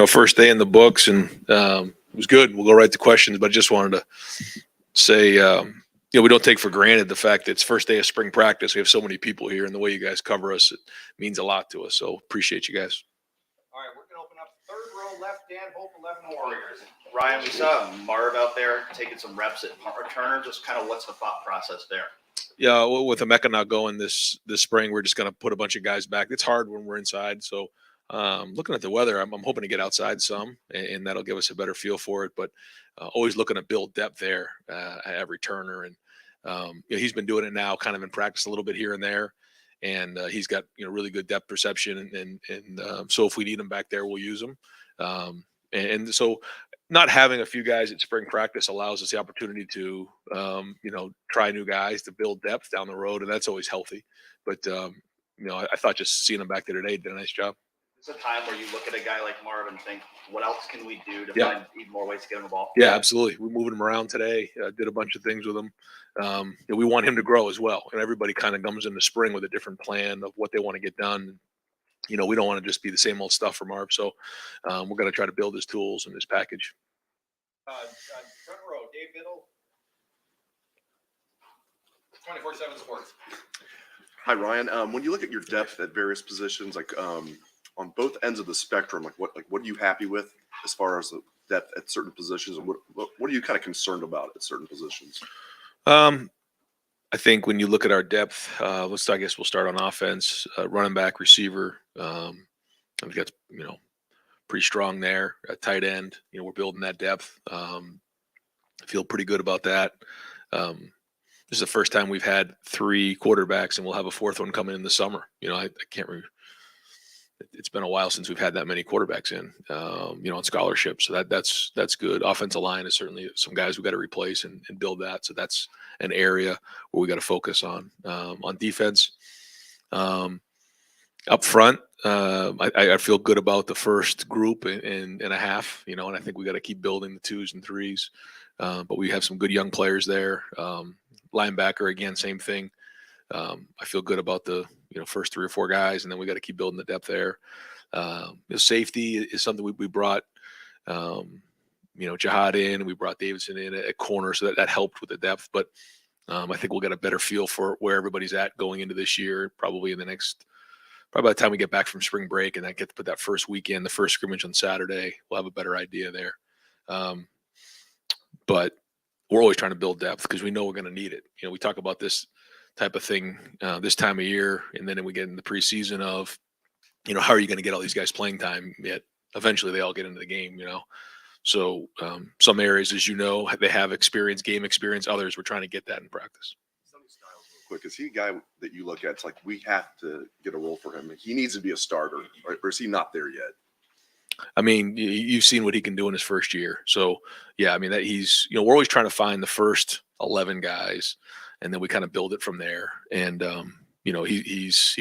First day in the books, and it was good. We'll go right to questions, but I just wanted to say, we don't take for granted the fact that it's first day of spring practice. We have so many people here, and the way you guys cover us, it means a lot to us. So appreciate you guys. All right, we're going to open up third row left, Dan Hope, 11 Warriors. Ryan, we saw Marv out there taking some reps at returner. Just kind of what's the thought process there? Yeah, well, with Emeka not going this spring, we're just going to put a bunch of guys back. It's hard when we're inside, so looking at the weather, I'm hoping to get outside some, and that'll give us a better feel for it. But always looking to build depth there at returner, and he's been doing it now, kind of in practice a little bit here and there, and he's got really good depth perception, and so if we need him back there, we'll use him. And so not having a few guys at spring practice allows us the opportunity to, try new guys to build depth down the road, and that's always healthy. But I thought just seeing him back there today did a nice job. It's a time where you look at a guy like Marv and think, what else can we do to Yeah. find even more ways to get him the ball? Yeah, absolutely. We're moving him around today. Did a bunch of things with him. We want him to grow as well, and everybody kind of comes in the spring with a different plan of what they want to get done. We don't want to just be the same old stuff for Marv. So we're going to try to build his tools and his package. Front row, Dave Biddle, 24/7 Sports. Hi, Ryan. When you look at your depth at various positions, like on both ends of the spectrum, what are you happy with as far as the depth at certain positions, and what are you kind of concerned about at certain positions? I think when you look at our depth, I guess we'll start on offense, running back, receiver. I think that's pretty strong there. Tight end, we're building that depth. I feel pretty good about that. This is the first time we've had 3 quarterbacks, and we'll have a 4th one coming in the summer. I can't remember. It's been a while since we've had that many quarterbacks in, on scholarship. So that's good. Offensive line is certainly some guys we got to replace and build that. So that's an area where we got to focus on. On defense, up front, I feel good about the first group and a half, and I think we got to keep building the 2s and 3s. But we have some good young players there. Linebacker, again, same thing. I feel good about the first 3 or 4 guys, and then we got to keep building the depth there. Safety is something we brought, Jihad in, and we brought Davidson in at corner, so that helped with the depth. But I think we'll get a better feel for where everybody's at going into this year, probably by the time we get back from spring break and I get to put that first weekend, the first scrimmage on Saturday, we'll have a better idea there. But we're always trying to build depth because we know we're going to need it. We talk about this type of thing this time of year, and then we get in the preseason of, how are you going to get all these guys playing time? Yet eventually they all get into the game, So some areas, as they have game experience. Others, we're trying to get that in practice. Styles, real quick, is he a guy that you look at? It's like we have to get a role for him. He needs to be a starter, right? Or is he not there yet? I mean, you've seen what he can do in his first year. So yeah, I mean that he's, we're always trying to find the first 11 guys, and then we kind of build it from there. And he's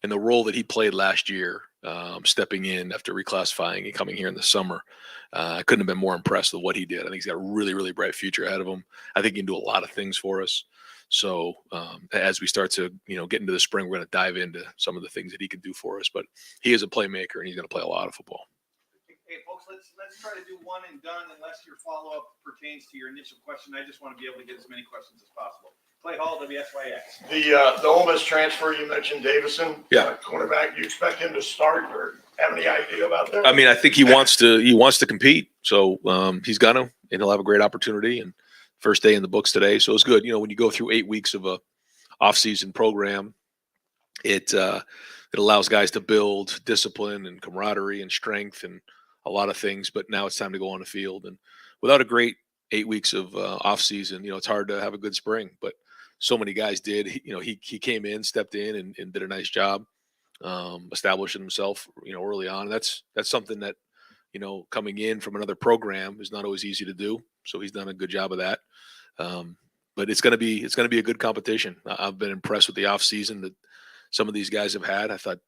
in the role that he played last year, stepping in after reclassifying and coming here in the summer. I couldn't have been more impressed with what he did. I think he's got a really, really bright future ahead of him. I think he can do a lot of things for us. So as we start to, get into the spring, we're going to dive into some of the things that he can do for us. But he is a playmaker, and he's going to play a lot of football. Hey, folks, let's try to do one and done unless your follow-up pertains to your initial question. I just want to be able to get as many questions as possible. Clay Hall, WSYX. The Ole Miss transfer, you mentioned Davison. Yeah. Cornerback, you expect him to start or have any idea about that? I mean, I think he wants to compete. So he's going to, and he'll have a great opportunity. And first day in the books today. So it's good. When you go through 8 weeks of a off-season program, it allows guys to build discipline and camaraderie and strength and a lot of things. But now it's time to go on the field. And without a great 8 weeks of off-season, it's hard to have a good spring. But so many guys did. He came in, stepped in, and did a nice job establishing himself, early on. And that's something that, coming in from another program is not always easy to do. So he's done a good job of that. But it's going to be a good competition. I've been impressed with the off season that some of these guys have had. I thought,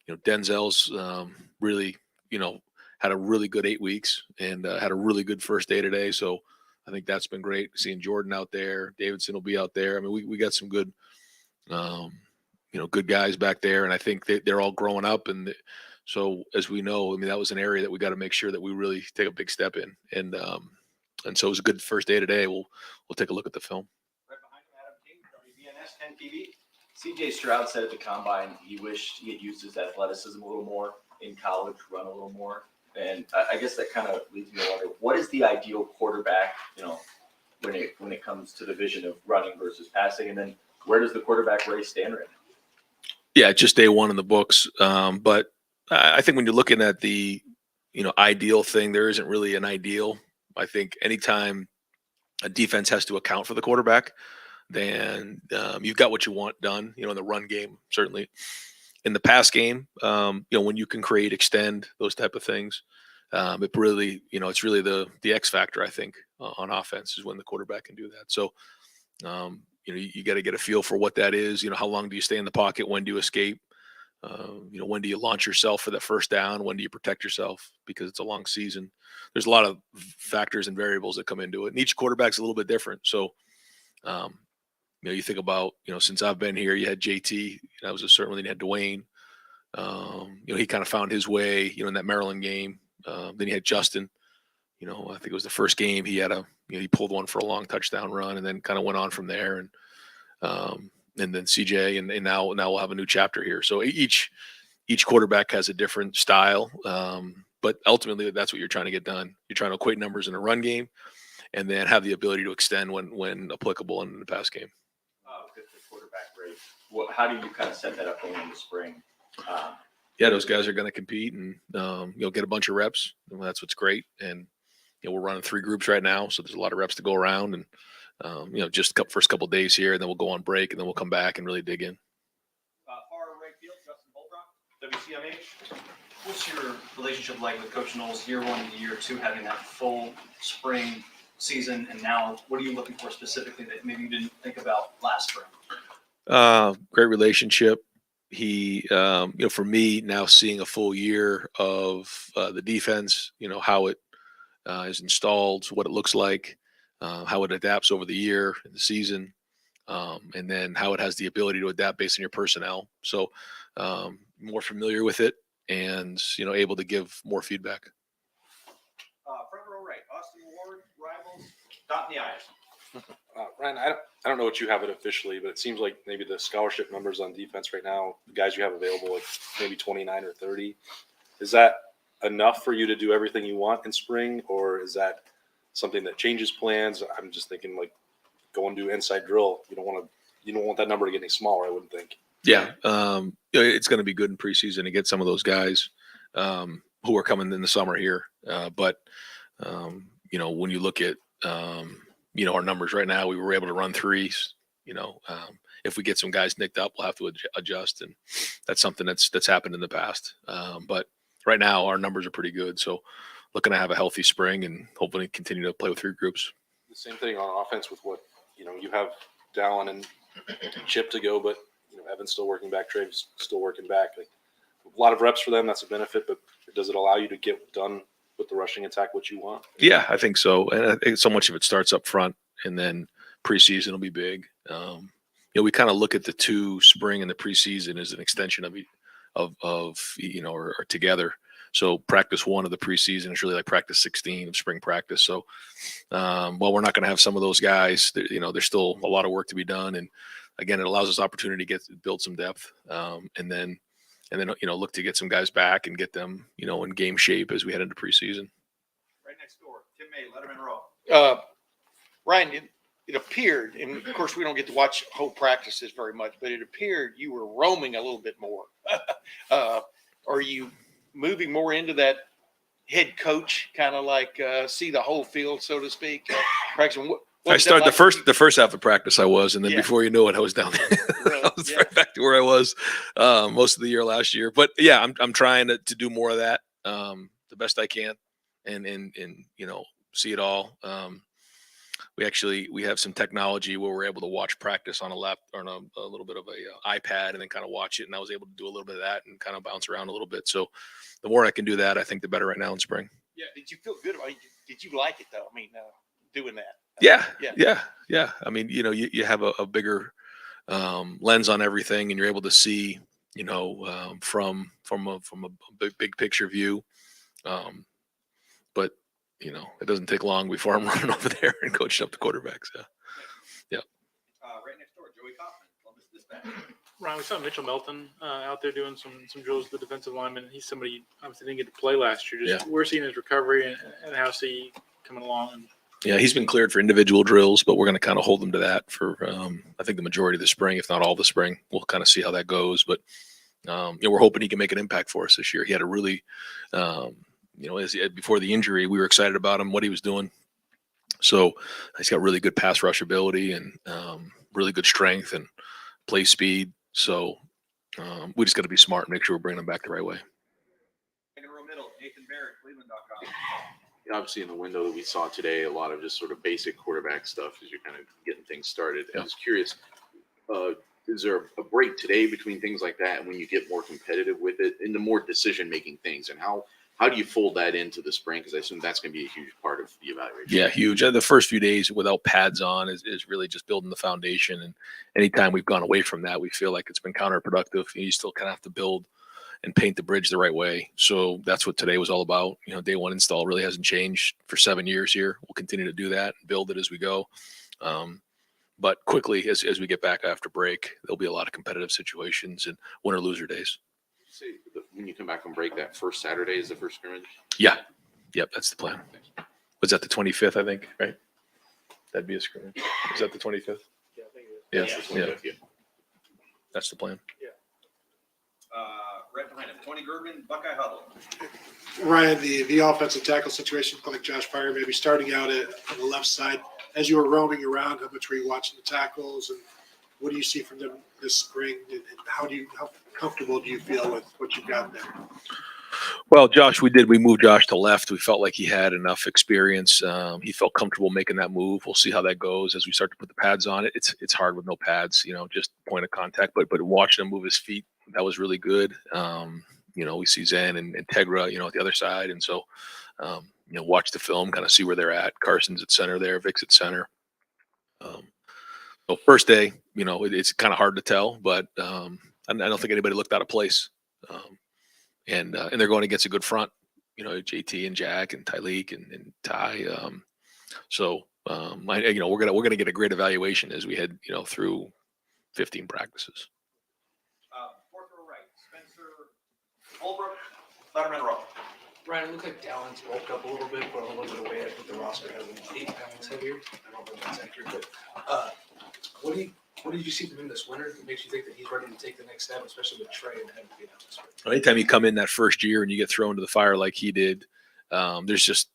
Denzel's really, had a really good 8 weeks and had a really good first day today. So I think that's been great. Seeing Jordan out there, Davidson will be out there. I mean, we got some good, good guys back there, and I think they're all growing up, and So as we know, I mean, that was an area that we got to make sure that we really take a big step in. And so it was a good first day today. We'll take a look at the film. Right behind him, Adam King, WBNS 10 TV. CJ Stroud said at the combine he wished he had used his athleticism a little more in college, run a little more. And I guess that kind of leads me to wonder, what is the ideal quarterback, when it comes to the vision of running versus passing? And then where does the quarterback race stand right now? Yeah, just day one in the books. But I think when you're looking at the, ideal thing, there isn't really an ideal. I think anytime a defense has to account for the quarterback, then you've got what you want done, in the run game, certainly. In the pass game, when you can create, extend, those type of things, it really, it's really the X factor, I think, on offense is when the quarterback can do that. So, you got to get a feel for what that is. How long do you stay in the pocket? When do you escape? When do you launch yourself for that first down? When do you protect yourself? Because it's a long season. There's a lot of factors and variables that come into it. And each quarterback's a little bit different. So, you think about, since I've been here, you had JT, that was a certain one. Then you had Dwayne. He kind of found his way, in that Maryland game. Then you had Justin. I think it was the first game he had he pulled one for a long touchdown run, and then kind of went on from there. And then CJ, and now we'll have a new chapter here. So each quarterback has a different style, but ultimately that's what you're trying to get done. You're trying to equate numbers in a run game, and then have the ability to extend when applicable in the pass game. With the quarterback race, how do you kind of set that up going into spring? Yeah, those guys are going to compete and get a bunch of reps. And that's what's great. And we're running 3 groups right now, so there's a lot of reps to go around. And just first couple of days here, and then we'll go on break, and then we'll come back and really dig in. Far right field, Justin Bulbrock, WCMH. What's your relationship like with Coach Knowles year 1 to year 2, having that full spring season, and now what are you looking for specifically that maybe you didn't think about last spring? Great relationship. He, for me now seeing a full year of the defense, how it is installed, what it looks like, how it adapts over the year and the season, and then how it has the ability to adapt based on your personnel. So more familiar with it and, able to give more feedback. Front row right, Austin Ward, Rivals, dot in the eyes. Ryan, I don't know what you have it officially, but it seems like maybe the scholarship numbers on defense right now, the guys you have available, like maybe 29 or 30. Is that enough for you to do everything you want in spring, or is that something that changes plans? I'm just thinking like go and do inside drill. You don't want that number to get any smaller, I wouldn't think. Yeah, it's going to be good in preseason to get some of those guys who are coming in the summer here. But when you look at our numbers right now, we were able to run 3s. If we get some guys nicked up, we'll have to adjust, and that's something that's happened in the past. But right now, our numbers are pretty good. So looking to have a healthy spring and hopefully continue to play with 3 groups. The same thing on offense with what you have Dallin and Chip to go, but Evan's still working back, Trave's still working back. Like, a lot of reps for them, that's a benefit, but does it allow you to get done with the rushing attack what you want? Yeah, I think so. And I think so much of it starts up front, and then preseason will be big. We kind of look at the 2 spring and the preseason as an extension or together. So practice 1 of the preseason is really like practice 16 of spring practice. So while we're not going to have some of those guys, there's still a lot of work to be done. And again, it allows us opportunity to build some depth, and then look to get some guys back and get them in game shape as we head into preseason. Right next door, Tim May, Letterman Row. Ryan, it appeared, and of course we don't get to watch whole practices very much, but it appeared you were roaming a little bit more. Are you moving more into that head coach kind of like see the whole field, so to speak? Practicing. I started the first half of practice I was, and then before you know it, I was down there. I was right back to where I was most of the year last year. But yeah, I'm trying to do more of that the best I can, and see it all. We have some technology where we're able to watch practice on a little bit of a iPad, and then kind of watch it. And I was able to do a little bit of that and kind of bounce around a little bit. So the more I can do that, I think the better right now in spring. Yeah. Did you feel good about it? Did you like it though? I mean, doing that. Yeah. I mean, you have a bigger lens on everything, and you're able to see, from a big picture view. But it doesn't take long before I'm running over there and coaching up the quarterbacks. Yeah. Right next door, Joey Kaufman, Columbus Dispatch. Ryan, we saw Mitchell Melton out there doing some drills with the defensive lineman. He's somebody obviously didn't get to play last year. Just we're seeing his recovery and how's he coming along. And Yeah, he's been cleared for individual drills, but we're going to kind of hold him to that for I think the majority of the spring, if not all the spring. We'll kind of see how that goes, but we're hoping he can make an impact for us this year. He had a really, before the injury, we were excited about him, what he was doing. So he's got really good pass rush ability and really good strength and play speed. So we just got to be smart and make sure we're bringing him back the right way. Second row middle, Nathan Barrett, Cleveland.com. Obviously, in the window that we saw today, a lot of just sort of basic quarterback stuff as you're kind of getting things started. Yeah. I was curious, is there a break today between things like that and when you get more competitive with it into more decision-making things? And how do you fold that into the spring? Because I assume that's going to be a huge part of the evaluation. Yeah, huge. The first few days without pads on is really just building the foundation. And anytime we've gone away from that, we feel like it's been counterproductive. You still kind of have to build and paint the bridge the right way. So that's what today was all about. Day one install really hasn't changed for 7 years here. We'll continue to do that and build it as we go. But quickly, as we get back after break, there'll be a lot of competitive situations and winner loser days. Say when you come back from break, that first Saturday is the first scrimmage? Yeah. Yep, that's the plan. Was that the 25th, I think, right? That'd be a scrimmage. Is that the 25th? yeah, I think it is. Yeah. Yeah. That's the plan. Right behind him, Tony Girdman, Buckeye Huddle. Ryan, the offensive tackle situation, like Josh Pryor, maybe starting out on the left side. As you were roaming around, how much were you watching the tackles, and what do you see from them this spring? And how comfortable do you feel with what you've got there? Well, we moved Josh to left. We felt like he had enough experience. He felt comfortable making that move. We'll see how that goes as we start to put the pads on it. It's hard with no pads, just point of contact, but watching him move his feet, that was really good. We see Zen and Tegra, at the other side. And so, watch the film, kind of see where they're at. Carson's at center there, Vic's at center. So first day, it's kind of hard to tell, but I don't think anybody looked out of place. And they're going against a good front, JT and Jack and Tyleek and Ty. We're gonna get a great evaluation as we head, through 15 practices. Fourth row right, Spencer Holbrook, Letterman Row. Ryan, it looked like Dallin's bulked up a little bit, but a little bit of weight. I think the roster has him 8 pounds heavier. I don't know if that's accurate, but what did you see from him this winter that makes you think that he's ready to take the next step, especially with Trey and him being out this way? Anytime you come in that first year and you get thrown to the fire like he did, there's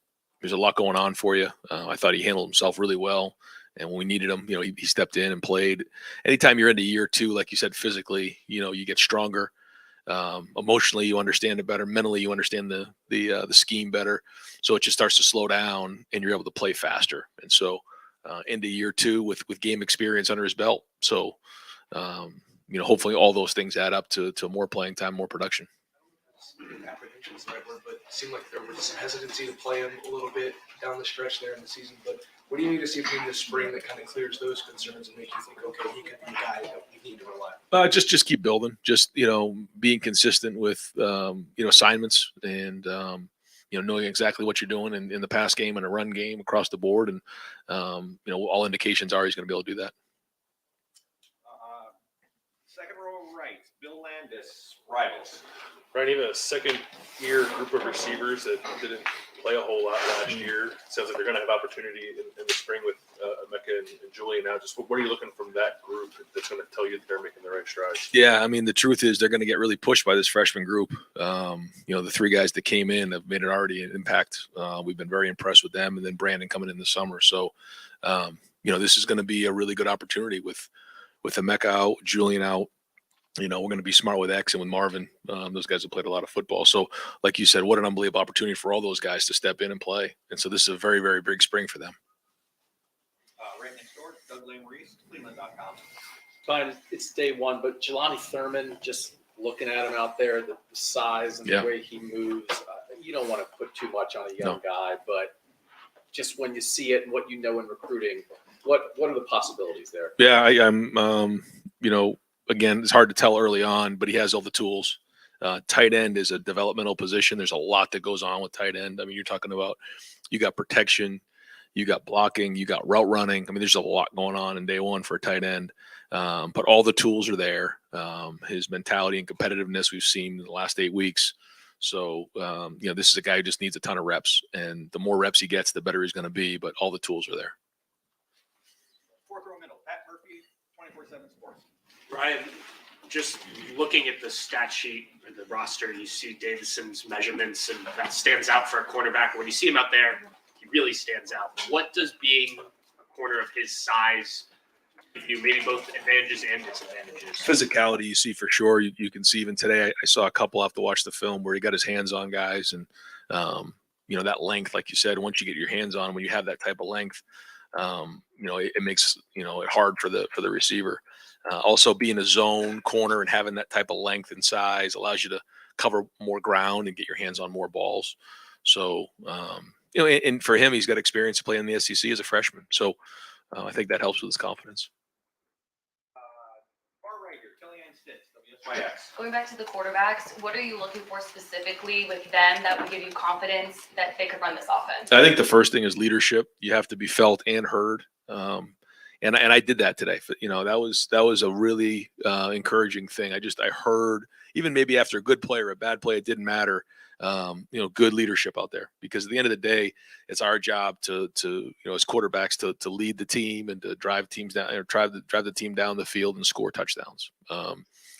a lot going on for you. I thought he handled himself really well. And when we needed him, he stepped in and played. Anytime you're into year two, like you said, physically, you get stronger. Emotionally, you understand it better. Mentally, you understand the scheme better. So it just starts to slow down and you're able to play faster. And so into year two with game experience under his belt. So, hopefully all those things add up to more playing time, more production. Apprehension is the right word, but it seemed like there was some hesitancy to play him a little bit down the stretch there in the season. But what do you need to see from him this spring that kind of clears those concerns and makes you think, okay, he could be a guy that we need to rely on? Just keep building. Just being consistent with assignments and knowing exactly what you're doing in the pass game and a run game across the board. And all indications are he's going to be able to do that. Second row right, Bill Landis, Rivals. Right, even a second-year group of receivers that didn't play a whole lot last year. Sounds like they're going to have opportunity in the spring with Emeka and Julian now. Just what are you looking from that group that's going to tell you that they're making the right strides? Yeah, the truth is they're going to get really pushed by this freshman group. The 3 guys that came in have made it already an impact. We've been very impressed with them, and then Brandon coming in the summer. So, this is going to be a really good opportunity with Emeka out, Julian out. We're going to be smart with X and with Marvin. Those guys have played a lot of football. So, like you said, what an unbelievable opportunity for all those guys to step in and play. And so this is a very, very big spring for them. Right next door, Doug Lane-Reese, Cleveland.com. Fine, it's day one, but Jelani Thurman, just looking at him out there, the size and Yeah. the way he moves, you don't want to put too much on a young guy, but just when you see it and what you know in recruiting, what are the possibilities there? Yeah, I'm again, it's hard to tell early on, but he has all the tools. Tight end is a developmental position. There's a lot that goes on with tight end. I mean, you're talking about, you got protection, you got blocking, you got route running. I mean, there's a lot going on in day one for a tight end. But all the tools are there. His mentality and competitiveness we've seen in the last 8 weeks. So, this is a guy who just needs a ton of reps, and the more reps he gets, the better he's going to be, but all the tools are there. Fourth row middle, Pat Murphy, 24/7 Sports. Ryan, just looking at the stat sheet or the roster, you see Davidson's measurements, and that stands out for a cornerback. When you see him out there, he really stands out. What does being a corner of his size give you, maybe both advantages and disadvantages? Physicality you see for sure. You can see even today, I saw a couple, have to watch the film, where he got his hands on guys, and that length, like you said, once you get your hands on, when you have that type of length, it makes it hard for the receiver. Also, being a zone corner and having that type of length and size allows you to cover more ground and get your hands on more balls. So and for him, he's got experience playing in the SEC as a freshman, so I think that helps with his confidence. Far right here, Kellyanne Stitz, WSYX. Going back to the quarterbacks, what are you looking for specifically with them that would give you confidence that they could run this offense? I think the first thing is leadership. You have to be felt and heard. And I did that today. That was a really encouraging thing. I heard, even maybe after a good play or a bad play, it didn't matter. Good leadership out there, because at the end of the day, it's our job to as quarterbacks to lead the team and to drive teams down, or drive the team down the field and score touchdowns.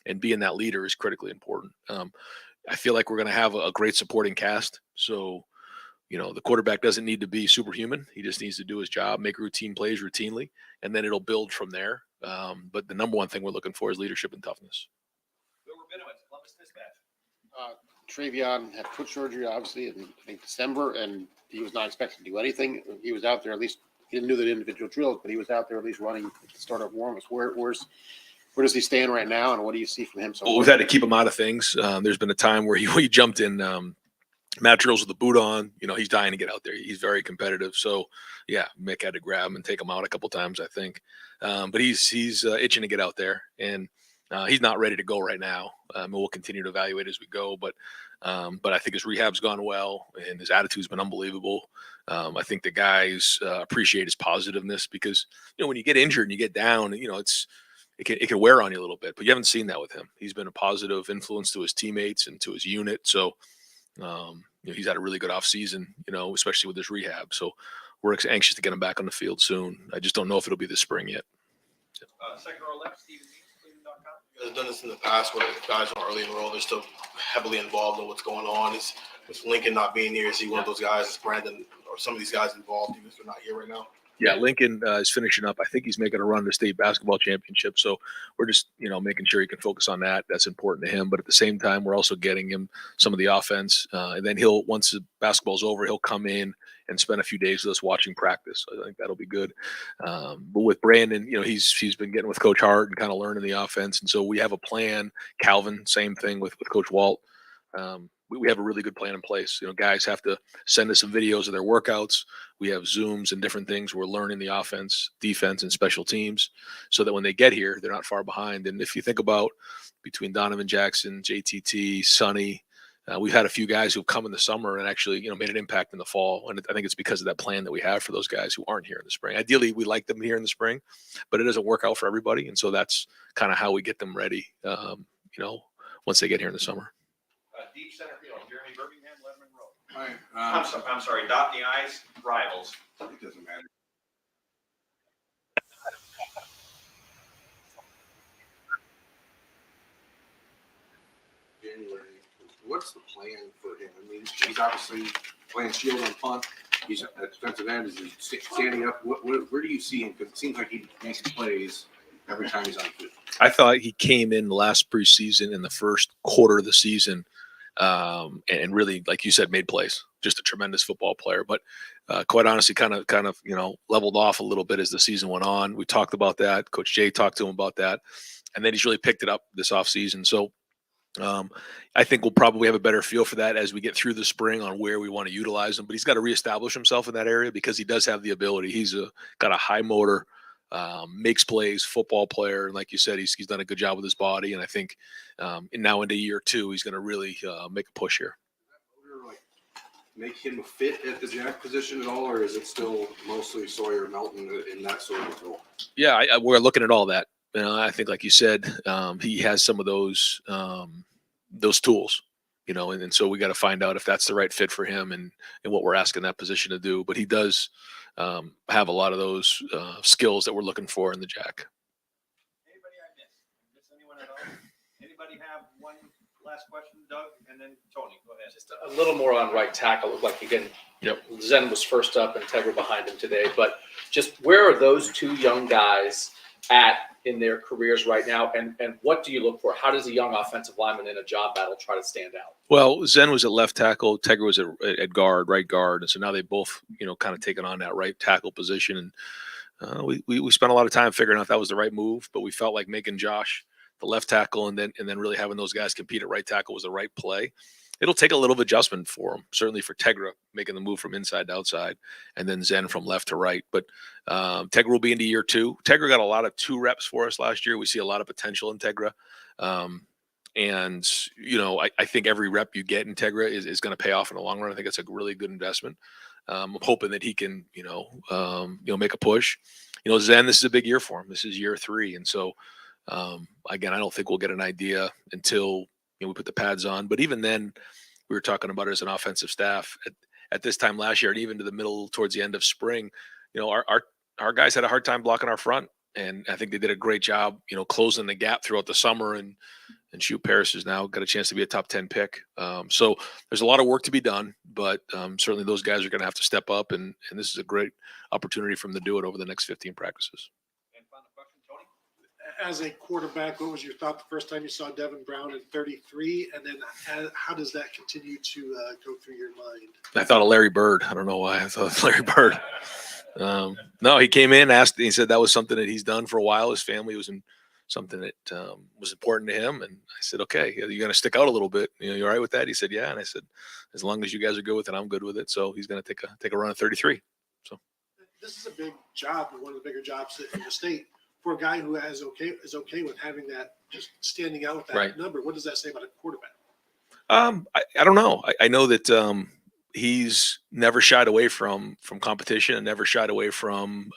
And being that leader is critically important. I feel like we're going to have a great supporting cast. So, the quarterback doesn't need to be superhuman. He just needs to do his job, make routine plays routinely, and then it'll build from there. But the number one thing we're looking for is leadership and toughness. Bill Rabinowitz, Columbus Dispatch. Travion had foot surgery, obviously, in I think December, and he was not expected to do anything. He was out there, at least he didn't do the individual drills, but he was out there at least running at the start of warm-ups. Where does he stand right now, and what do you see from him? Well, we've had to keep him out of things. There's been a time where he jumped in mat drills with the boot on. He's dying to get out there. He's very competitive. So, yeah, Mick had to grab him and take him out a couple times, I think. But he's itching to get out there, and he's not ready to go right now. We'll continue to evaluate as we go, but I think his rehab's gone well, and his attitude's been unbelievable. I think the guys appreciate his positiveness, because when you get injured and you get down, it can wear on you a little bit. But you haven't seen that with him. He's been a positive influence to his teammates and to his unit. So he's had a really good off season, especially with his rehab. So we're anxious to get him back on the field soon. I just don't know if it'll be this spring yet. Second row left, Stephen Meeks, Cleveland.com. You guys have done this in the past where guys are early enrolled, they're still heavily involved in what's going on. With Lincoln not being here, is he one of those guys? Is Brandon or some of these guys involved even if they're not here right now? Yeah, Lincoln is finishing up. I think he's making a run to state basketball championship. So we're just, making sure he can focus on that. That's important to him. But at the same time, we're also getting him some of the offense. And then once the basketball's over, he'll come in and spend a few days with us watching practice. So I think that'll be good. But with Brandon, he's been getting with Coach Hart and kind of learning the offense. And so we have a plan. Calvin, same thing with Coach Walt. We have a really good plan in place. Guys have to send us some videos of their workouts. We have Zooms and different things. We're learning the offense, defense, and special teams, so that when they get here, they're not far behind. And if you think about between Donovan Jackson, JTT, Sonny, we've had a few guys who've come in the summer and actually, made an impact in the fall. And I think it's because of that plan that we have for those guys who aren't here in the spring. Ideally, we like them here in the spring, but it doesn't work out for everybody. And so that's kind of how we get them ready, once they get here in the summer. Deep center field, Jeremy Birmingham, Letterman Road. Hi. I'm sorry, dot the i's, rivals. It doesn't matter. January. What's the plan for him? I mean, he's obviously playing shield and punt. He's at defensive end. Is he standing up? Where do you see him? Because it seems like he makes plays every time he's on the field. I thought he came in last preseason in the first quarter of the season, and really, like you said, made plays. Just a tremendous football player. But quite honestly, kind of leveled off a little bit as the season went on. We talked about that. Coach Jay talked to him about that, and then he's really picked it up this offseason. So I think we'll probably have a better feel for that as we get through the spring on where we want to utilize him. But he's got to reestablish himself in that area, because he does have the ability. He's got a high motor, makes plays, football player. And like you said, he's done a good job with his body. And I think now into year 2, he's going to really make a push here. Make him a fit at the jack position at all, or is it still mostly Sawyer, Melton in that sort of role? Yeah, we're looking at all that. I think, like you said, he has some of those tools, and so we got to find out if that's the right fit for him and what we're asking that position to do. But he does have a lot of those skills that we're looking for in the jack. Anybody I missed? Miss anyone at all? Anybody have one last question, Doug, and then Tony? Go ahead. Just a little more on right tackle. Looked like again, Zen was first up and Tegra behind him today. But just where are those two young guys at in their careers right now, and what do you look for? How does a young offensive lineman in a job battle try to stand out? Well, Zen was at left tackle, Tegra was at guard, right guard, and so now they both, kind of taken on that right tackle position. And we spent a lot of time figuring out if that was the right move, but we felt like making Josh the left tackle and then really having those guys compete at right tackle was the right play. It'll take a little of adjustment for him, certainly for Tegra making the move from inside to outside, and then Zen from left to right. But Tegra will be into year 2. Tegra got a lot of 2 reps for us last year. We see a lot of potential in Tegra. And, I think every rep you get in Tegra is going to pay off in the long run. I think it's a really good investment. I'm hoping that he can, make a push. Zen, this is a big year for him. This is year 3. And so, again, I don't think we'll get an idea until we put the pads on. But even then, we were talking about it as an offensive staff at this time last year, and even to the middle towards the end of spring. Our guys had a hard time blocking our front, and I think they did a great job, closing the gap throughout the summer. And Shoot Paris has now got a chance to be a top 10 pick. So there's a lot of work to be done, but certainly those guys are going to have to step up, and this is a great opportunity for them to do it over the next 15 practices. As a quarterback, what was your thought the first time you saw Devin Brown in 33? And then how does that continue to go through your mind? I thought of Larry Bird. I don't know why I thought of Larry Bird. No, he came in, asked, he said that was something that he's done for a while. His family was in something that was important to him. And I said, okay, you're going to stick out a little bit. You all right with that? He said, yeah. And I said, as long as you guys are good with it, I'm good with it. So he's going to take a run at 33. So this is a big job, one of the bigger jobs in the state. For a guy who is okay with having that, just standing out with that number, what does that say about a quarterback? I don't know. I know that he's never shied away from competition and never shied away from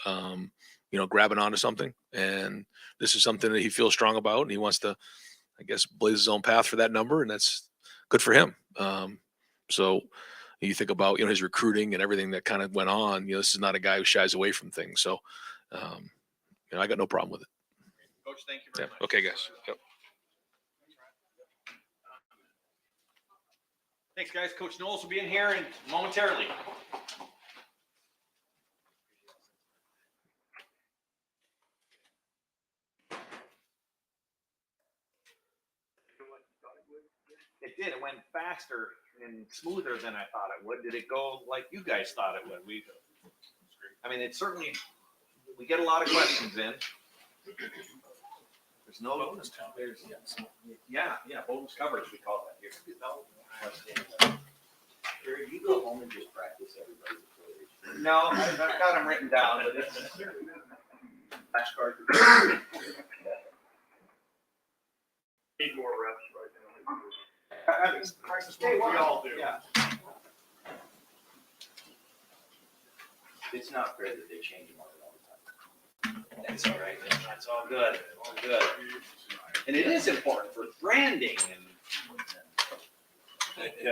grabbing onto something. And this is something that he feels strong about, and he wants to, I guess, blaze his own path for that number, and that's good for him. So you think about his recruiting and everything that kind of went on. This is not a guy who shies away from things. So. I got no problem with it. Coach, thank you very much. Okay, guys. Yep. Thanks, guys. Coach Knowles will be in here momentarily. It did. It went faster and smoother than I thought it would. Did it go like you guys thought it would? It certainly. We get a lot of questions in. There's no bonus coverage. Bonus coverage we call that here. Gary, you go home and just practice everybody's plays. No, I've got them written down, but it's flashcard. Need more reps right now. Practice what we all do. Yeah. It's not fair that they change them all the time. That's all right. That's all good. All good. And it is important for branding and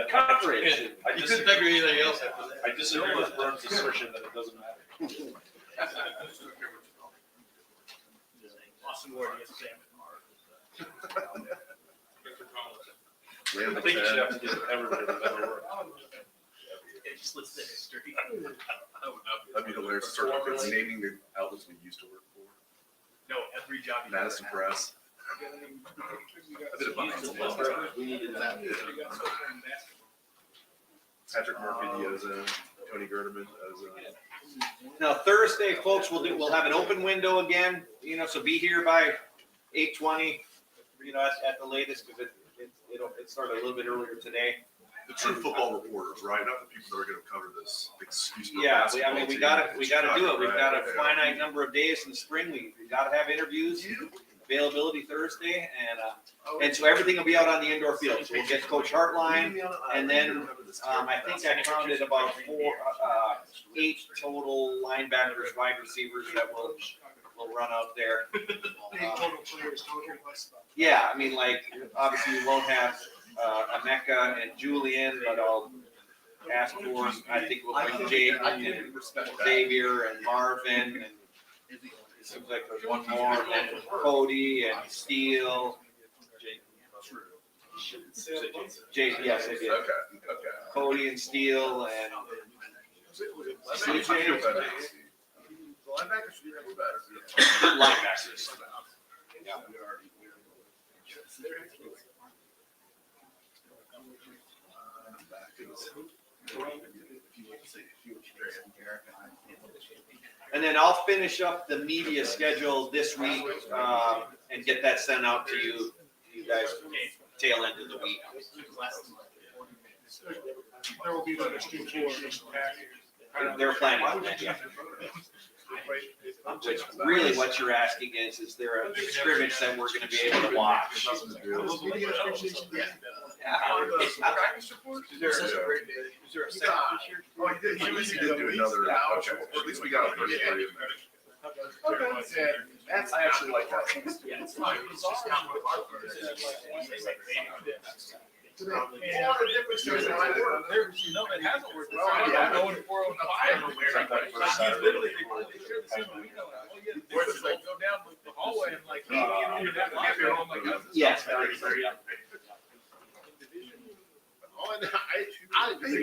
coverage. I couldn't think of anything else after that. I disagree with Berm's assertion that it doesn't matter. Austin Ward, yes, Sam. I think you should have to give everybody the better work. It just lists the history. That'd be hilarious. Start naming the outlets we used to work for. No, every job. Madison Press. I did a bunch of We needed that. Patrick Murphy, Tony Gerdeman. Now Thursday, folks, we'll have an open window again. So be here by 8:20. At the latest, because it started a little bit earlier today. The true football reporters, right? Not the people that are going to cover this excuse. for Yeah, basketball we team. gotta do it. We've got a Right. finite number of days in the spring. We gotta have interviews, availability Thursday, and so everything will be out on the indoor field. So we'll get Coach Hartline, and then, I think I counted about 8 total linebackers, wide receivers that will run out there. Yeah, I mean, like, obviously we won't have, Emeka and Julian, but I'll ask for, I think we'll bring Jaden and Xavier and Marvin, and it seems like there's one more, and then Cody and Steele. Jaden, yes, I did. Okay. Cody and Steele and CJ. Linebackers. And then I'll finish up the media schedule this week, and get that sent out to you guys tail end of the week. There will be another student tour. They're planning on that, yeah. Really what you're asking is there a scrimmage that we're gonna be able to watch? Is there a second this year? Oh, he did do another. Okay. Or at least we got a first three in there. Okay. That's, I actually like that. It hasn't worked. I'm going 405. Literally, go down the hallway and like, oh my God. Yes. He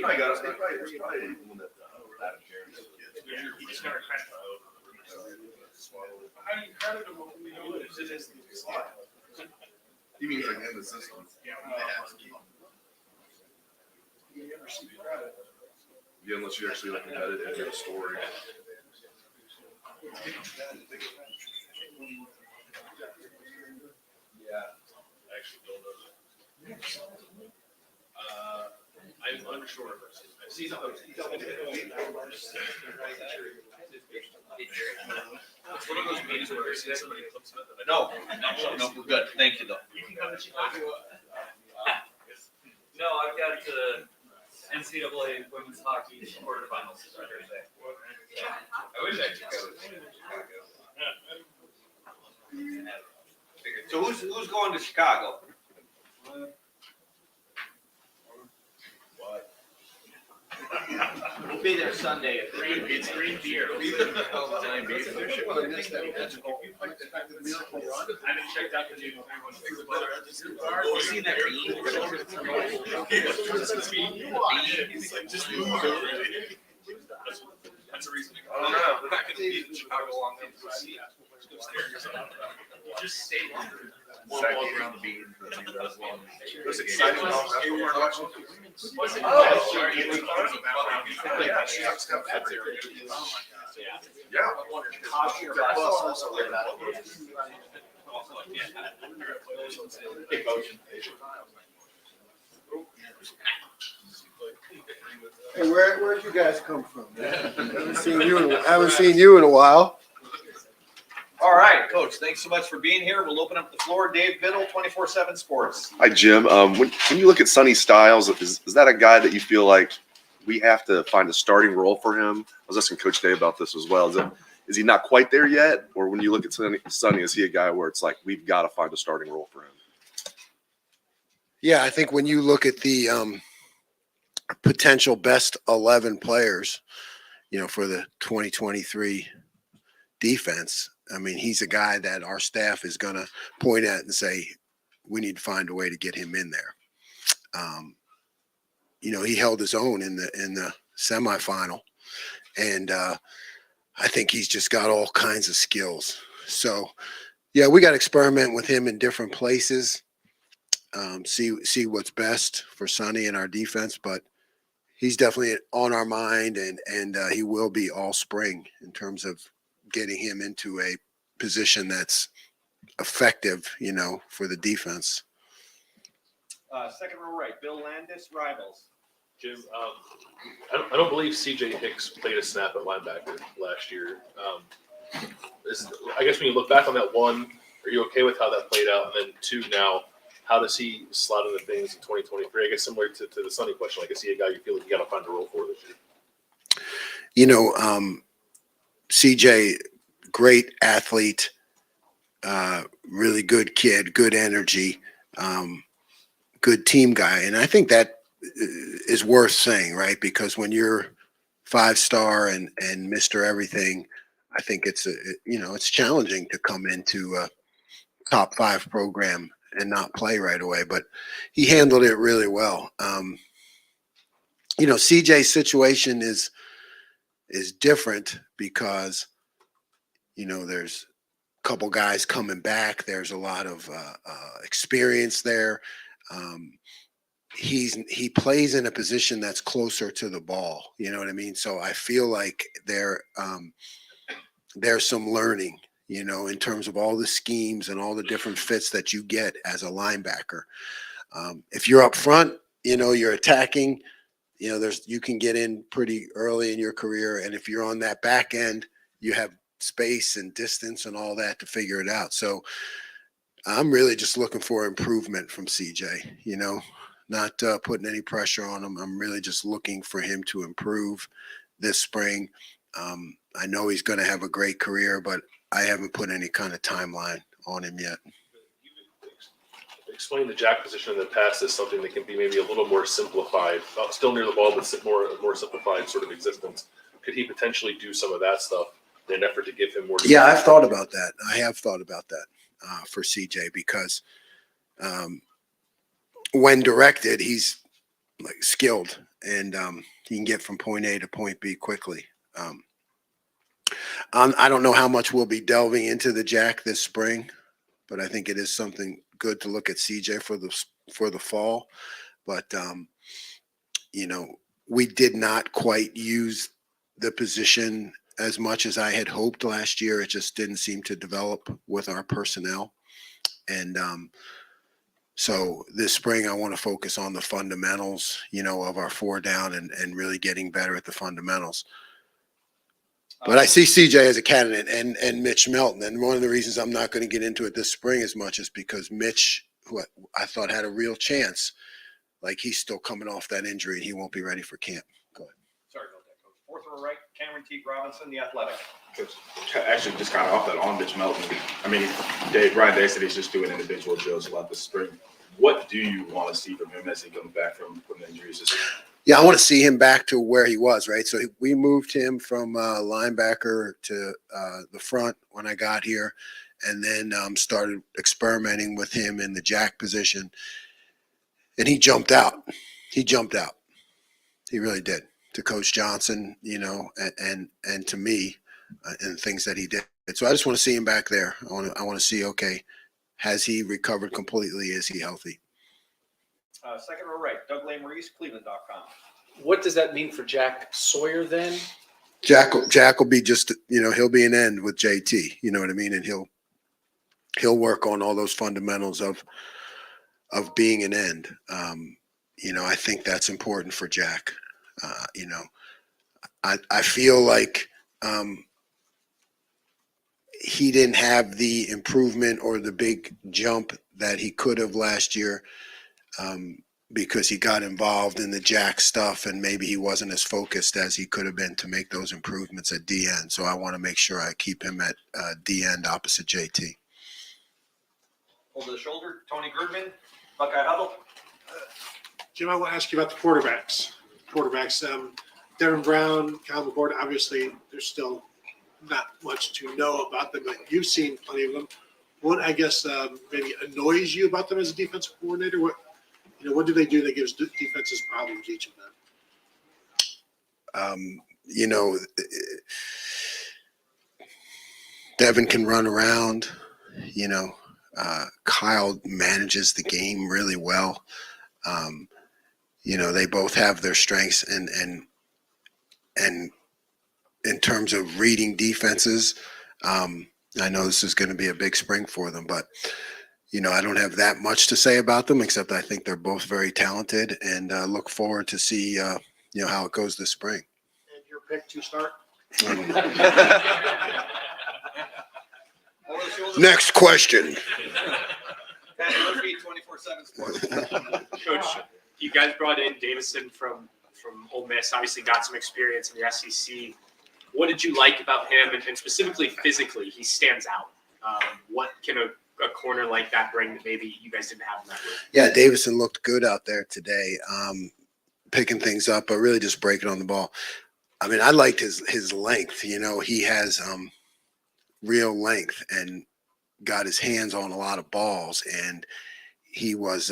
probably got us. He probably one that Adam Cairns. He's never credit. How did we know it is? He means like in the system. Yeah, unless you actually like embed it into the story. Yeah, I actually don't know. I'm unsure. I've seen some. It's one of those meetings where I see somebody clips it. No, we're good. Thank you though. No, I've got the NCAA women's hockey quarterfinals this Thursday. I wish I could go to Chicago. So who's going to Chicago? We'll be there Sunday. It's green beer. I haven't checked out the new. You see that That's a reason. I don't know. We're not going to be in Chicago long enough to see. Just stay longer. Walk around the bean. It was exciting. That's what we're watching. Yeah, she got stuff there. Yeah. Big ocean. Hey, where'd you guys come from? Haven't seen you in a while. All right, Coach, thanks so much for being here. We'll open up the floor. Dave Biddle, 24/7 Sports. Hi, Jim. When you look at Sonny Styles, is that a guy that you feel like we have to find a starting role for him? I was asking Coach Day about this as well. Is he not quite there yet? Or when you look at Sonny, is he a guy where it's like we've got to find a starting role for him? Yeah, I think when you look at the potential best 11 players, for the 2023 defense, I mean, he's a guy that our staff is going to point at and say, we need to find a way to get him in there. He held his own in the semifinal, and I think he's just got all kinds of skills. So, yeah, we got to experiment with him in different places, see what's best for Sonny and our defense, but he's definitely on our mind, and he will be all spring in terms of getting him into a position that's effective, for the defense. Second row right, Bill Landis, Rivals. Jim, I don't believe CJ Hicks played a snap at linebacker last year. I guess when you look back on that, one, are you okay with how that played out? And then two, now, how does he slot into things in 2023? I guess similar to the Sonny question, like, is he a guy you feel like you got to find a role for this year? You know, CJ, great athlete, really good kid, good energy, good team guy. And I think that is worth saying, right? Because when you're 5-star and Mr. Everything, I think it's challenging to come into a top 5 program and not play right away, but he handled it really well. CJ's situation is different because, there's a couple guys coming back. There's a lot of experience there. He plays in a position that's closer to the ball. You know what I mean? So I feel like there's some learning, in terms of all the schemes and all the different fits that you get as a linebacker. If you're up front, you're attacking, you can get in pretty early in your career. And if you're on that back end, you have space and distance and all that to figure it out. So I'm really just looking for improvement from CJ, not putting any pressure on him. I'm really just looking for him to improve this spring. I know he's going to have a great career, but I haven't put any kind of timeline on him yet. Explain the jack position in the past as something that can be maybe a little more simplified, still near the ball, but more simplified sort of existence. Could he potentially do some of that stuff in an effort to give him more? Yeah, I've thought about that. I have thought about that for CJ because when directed, he's like skilled and he can get from point A to point B quickly. I don't know how much we'll be delving into the jack this spring, but I think it is something good to look at CJ for the fall. But we did not quite use the position as much as I had hoped last year. It just didn't seem to develop with our personnel. And so this spring, I want to focus on the fundamentals, of our 4 down and really getting better at the fundamentals. But I see CJ as a candidate and Mitch Melton. And one of the reasons I'm not going to get into it this spring as much is because Mitch, who I thought had a real chance, like he's still coming off that injury and he won't be ready for camp. Go ahead. Sorry about that, Coach. Fourth row right, Cameron T. Robinson, The Athletic. Coach, actually, just kind of off that on Mitch Melton. I mean, Brian Day said he's just doing individual drills about this spring. What do you want to see from him as he comes back from injuries? Yeah, I want to see him back to where he was, right? So we moved him from linebacker to the front when I got here, and then started experimenting with him in the jack position. And he jumped out. He really did, to Coach Johnson, and to me, and things that he did. So I just want to see him back there. I want to see, okay, has he recovered completely? Is he healthy? Second row right, Doug Lesmerises, Cleveland.com. What does that mean for Jack Sawyer then? Jack will be just, he'll be an end with JT, you know what I mean? And he'll work on all those fundamentals of being an end. I think that's important for Jack. I feel like he didn't have the improvement or the big jump that he could have last year. Because he got involved in the jack stuff and maybe he wasn't as focused as he could have been to make those improvements at D end. So I want to make sure I keep him at D end opposite JT. Over the shoulder, Tony Goodman, Buckeye Huddle. Jim, I want to ask you about the quarterbacks. Devin Brown, Kyle McCord, obviously there's still not much to know about them, but you've seen plenty of them. What, I guess, maybe annoys you about them as a defensive coordinator? What do they do that gives defenses problems, each of them? Devin can run around. Kyle manages the game really well. They both have their strengths and in terms of reading defenses. I know this is going to be a big spring for them, but I don't have that much to say about them, except I think they're both very talented, and look forward to see, how it goes this spring. And your pick to start? Next question. Pat Murphy, 24/7 Sports. Coach, you guys brought in Davison from Ole Miss, obviously got some experience in the SEC. What did you like about him, and specifically physically? He stands out. What can a corner like that bring that maybe you guys didn't have in that room? Yeah, Davison looked good out there today, picking things up, but really just breaking on the ball. I mean, I liked his length. He has real length and got his hands on a lot of balls, and he was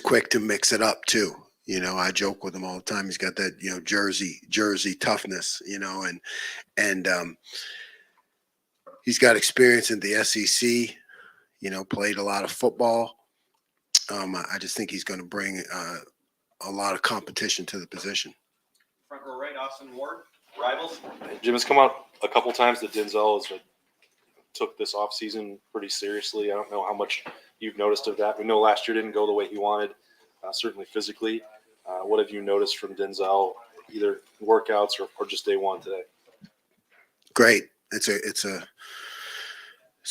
quick to mix it up too. I joke with him all the time. He's got that, Jersey toughness, and he's got experience in the SEC, played a lot of football. I just think he's going to bring a lot of competition to the position. Front row right, Austin Ward, Rivals. Jim has come out a couple times that Denzel has took this offseason pretty seriously. I don't know how much you've noticed of that. We know last year didn't go the way he wanted, certainly physically. What have you noticed from Denzel, either workouts or just day one today? Great. It's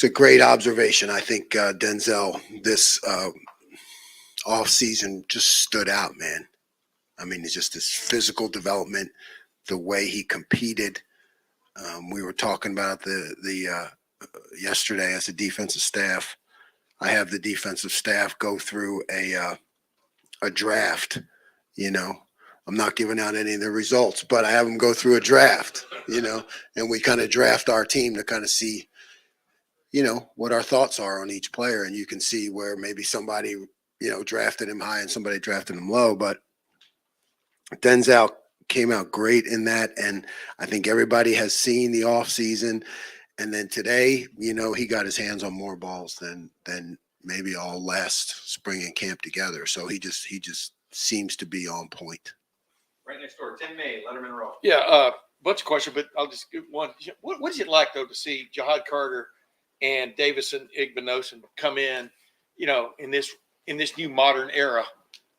a great observation. I think Denzel this off season just stood out, man. I mean, it's just this physical development, the way he competed. We were talking about the yesterday as a defensive staff. I have the defensive staff go through a draft. I'm not giving out any of the results, but I have them go through a draft. And we kind of draft our team to kind of see, what our thoughts are on each player. And you can see where maybe somebody, drafted him high and somebody drafted him low. But Denzel came out great in that. And I think everybody has seen the offseason. And then today, he got his hands on more balls than maybe all last spring and camp together. So he just seems to be on point. Right next door, Tim May, Letterman Row. Yeah, bunch of questions, but I'll just give one. What is it like, though, to see Jihad Carter and Davison Igbinosun come in, in this new modern era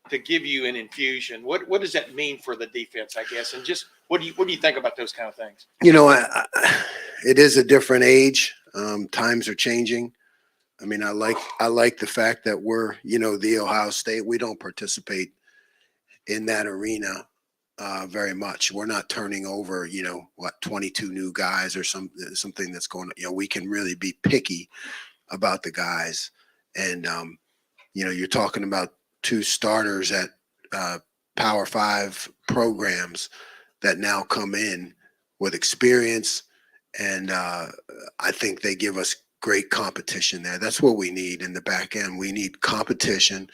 to give you an infusion? What does that mean for the defense, I guess? And just what do you think about those kind of things? It is a different age. Times are changing. I mean, I like the fact that we're, the Ohio State. We don't participate in that arena very much. We're not turning over, 22 new guys or something that's going on. We can really be picky about the guys. And, you're talking about two starters at Power 5 programs that now come in with experience. And I think they give us great competition there. That's what we need in the back end. We need competition.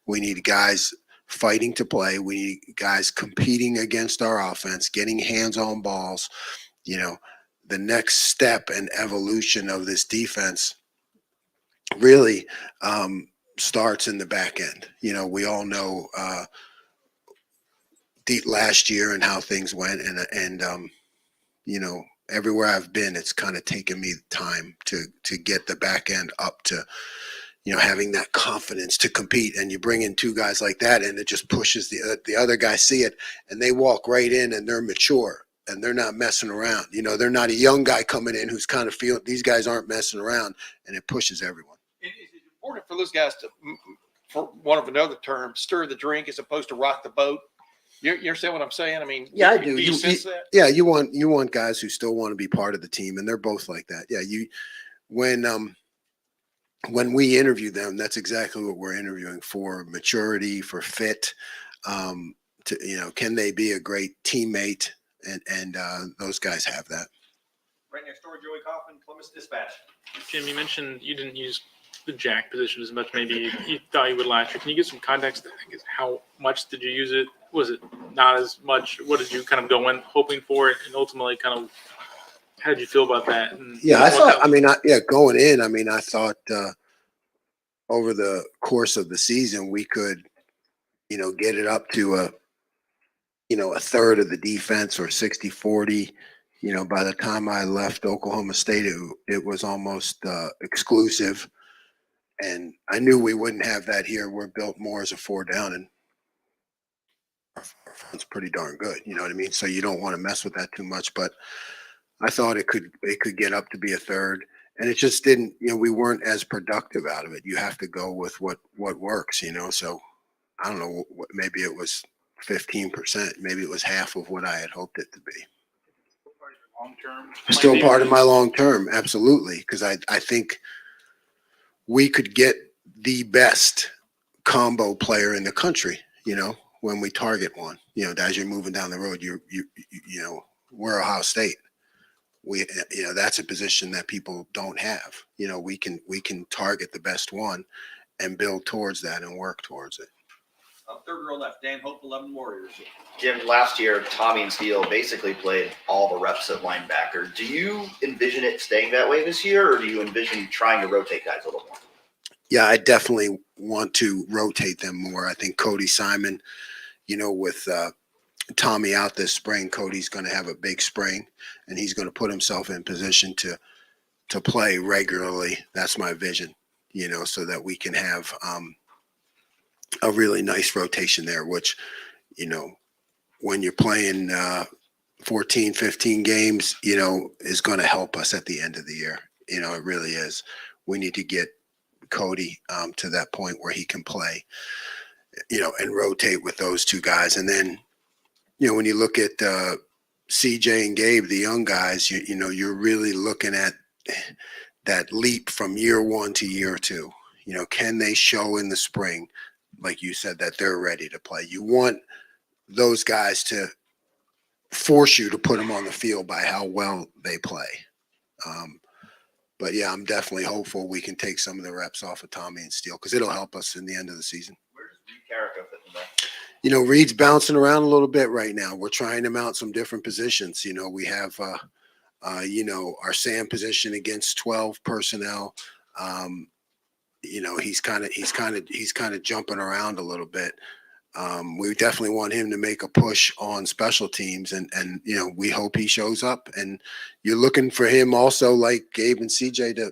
We need guys fighting to play. We need guys competing against our offense, getting hands on balls. The next step and evolution of this defense really starts in the back end. We all know last year and how things went, and everywhere I've been, it's kind of taken me time to get the back end up to, having that confidence to compete. And you bring in two guys like that, and it just pushes the other guys see it, and they walk right in, and they're mature, and they're not messing around. They're not a young guy coming in who's kind of feeling these guys aren't messing around, and it pushes everyone. It's important for those guys to, for one of another term, stir the drink as opposed to rock the boat. You understand what I'm saying? I mean, Yeah, I do. Do you sense that? Yeah, you want guys who still want to be part of the team, and they're both like that. Yeah, when we interview them, that's exactly what we're interviewing for: maturity, for fit. Can they be a great teammate? And those guys have that. Right next door, Joey Kaufman, Columbus Dispatch. Jim, you mentioned you didn't use the jack position as much maybe you thought you would last year. Can you give some context? I guess, how much did you use it? Was it not as much? What did you kind of go in hoping for it, and ultimately kind of how did you feel about that? And going in, I thought over the course of the season we could, get it up to a third of the defense or 60-40. By the time I left Oklahoma State, it was almost exclusive. And I knew we wouldn't have that here. We're built more as a 4 down, and our front's pretty darn good. You know what I mean? So you don't want to mess with that too much. But I thought it could get up to be a third, and it just didn't. You know, we weren't as productive out of it. You have to go with what works. You know, so I don't know. Maybe it was 15%. Maybe it was half of what I had hoped it to be. Long term. Still part of my long term, absolutely, because I think we could get the best combo player in the country. You know, when we target one. You know, as you're moving down the road, you know, we're Ohio State. You know, that's a position that people don't have. You know, we can target the best one and build towards that and work towards it. Third row left, Dan Hope, 11 Warriors. Jim, last year, Tommy and Steele basically played all the reps at linebacker. Do you envision it staying that way this year, or do you envision trying to rotate guys a little more? Yeah, I definitely want to rotate them more. I think Cody Simon, you know, with Tommy out this spring, Cody's going to have a big spring, and he's going to put himself in position to play regularly. That's my vision, you know, so that we can have a really nice rotation there, which, you know, when you're playing 14, 15 games, you know, is going to help us at the end of the year. You know, it really is. We need to get Cody to that point where he can play, you know, and rotate with those two guys. And then, you know, when you look at CJ and Gabe, the young guys, you know, you're really looking at that leap from year 1 to year 2. You know, can they show in the spring, like you said, that they're ready to play? You want those guys to force you to put them on the field by how well they play. But yeah, I'm definitely hopeful we can take some of the reps off of Tommy and Steele because it'll help us in the end of the season. Where does Reed Carrico fit in there? You know, Reed's bouncing around a little bit right now. We're trying him out some different positions. You know, we have, you know, our Sam position against 12 personnel. You know, he's kind of jumping around a little bit. We definitely want him to make a push on special teams, and you know, we hope he shows up. And you're looking for him also, like Gabe and CJ,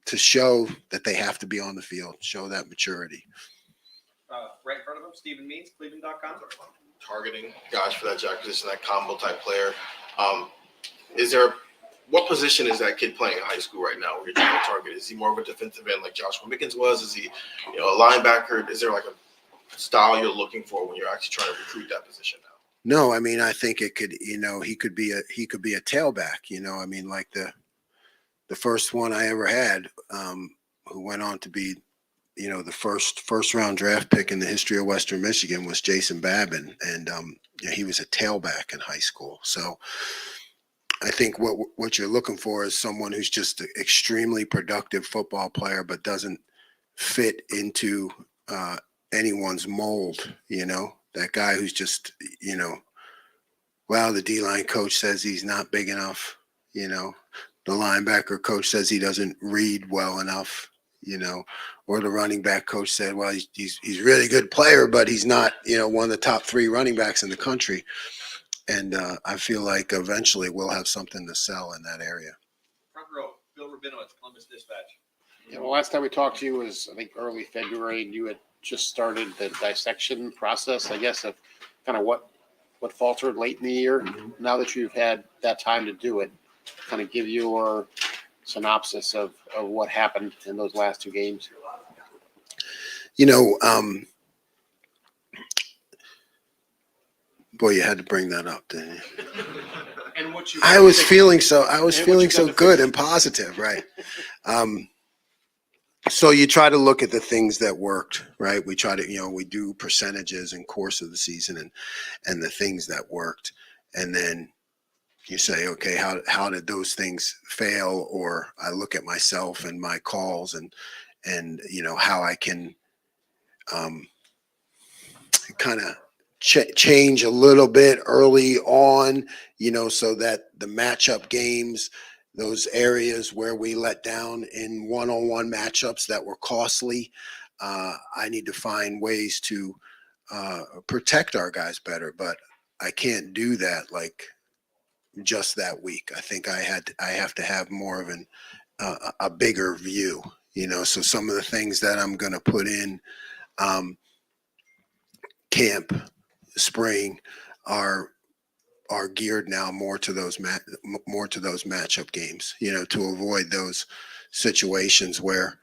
to show that they have to be on the field, show that maturity. Right in front of him, Stephen Means, Cleveland.com. Targeting guys for that jack position, that combo type player. What position is that kid playing in high school right now where you're trying to target? Is he more of a defensive end like Joshua Mickens was? Is he, you know, a linebacker? Is there like a style you're looking for when you're actually trying to recruit that position now? No, I mean, I think it could, you know, he could be a tailback, you know. I mean, like the first one I ever had, who went on to be, you know, the first round draft pick in the history of Western Michigan was Jason Babin, and you know, he was a tailback in high school. So I think what you're looking for is someone who's just an extremely productive football player, but doesn't fit into anyone's mold. You know, that guy who's just, you know, well, the D-line coach says he's not big enough. You know, the linebacker coach says he doesn't read well enough. You know, or the running back coach said, well, he's a really good player, but he's not, you know, one of the top 3 running backs in the country. And I feel like eventually we'll have something to sell in that area. Front row, Bill Rabinowitz, Columbus Dispatch. Yeah, well, last time we talked to you was, I think, early February, and you had just started the dissection process, I guess, of kind of what faltered late in the year. Now that you've had that time to do it, kind of give your synopsis of what happened in those last 2 games. You know, boy, you had to bring that up, didn't you? And what you I was feeling so good and positive, right? So you try to look at the things that worked, right? We try to, you know, we do percentages in course of the season and the things that worked. And then you say, okay, how did those things fail? Or I look at myself and my calls and you know, how I can kind of change a little bit early on, you know, so that the matchup games, those areas where we let down in one-on-one matchups that were costly, I need to find ways to protect our guys better. But I can't do that like just that week. I think I have to have more of a bigger view, So some of the things that I'm going to put in camp, spring, are geared now more to those matchup games, to avoid those situations where,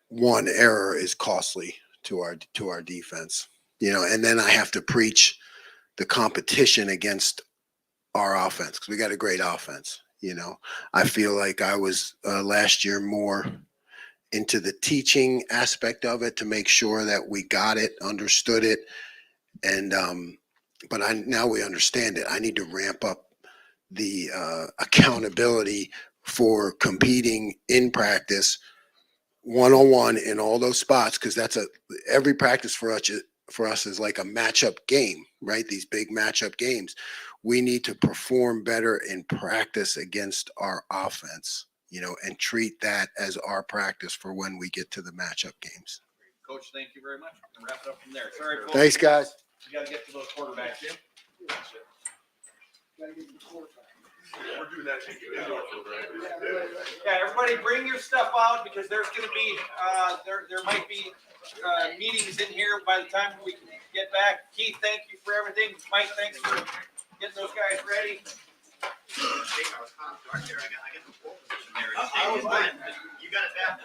one error is costly to our defense, and then I have to preach the competition against our offense because we got a great offense. I feel like I was last year more into the teaching aspect of it to make sure that we got it, understood it, and but now we understand it. I need to ramp up the accountability for competing in practice, one-on-one in all those spots, because every practice for us is like a matchup game, right? These big matchup games. We need to perform better in practice against our offense, and treat that as our practice for when we get to the matchup games. Coach, thank you very much. We'll wrap it up from there. Sorry, folks. Thanks, guys. You gotta get to those quarterbacks, Jim. We're doing that indoor field, right? Yeah, everybody bring your stuff out because there's gonna be, there might be, meetings in here by the time we can get back. Keith, thank you for everything. Mike, thanks for getting those guys ready. I got the pole position there. You got it back.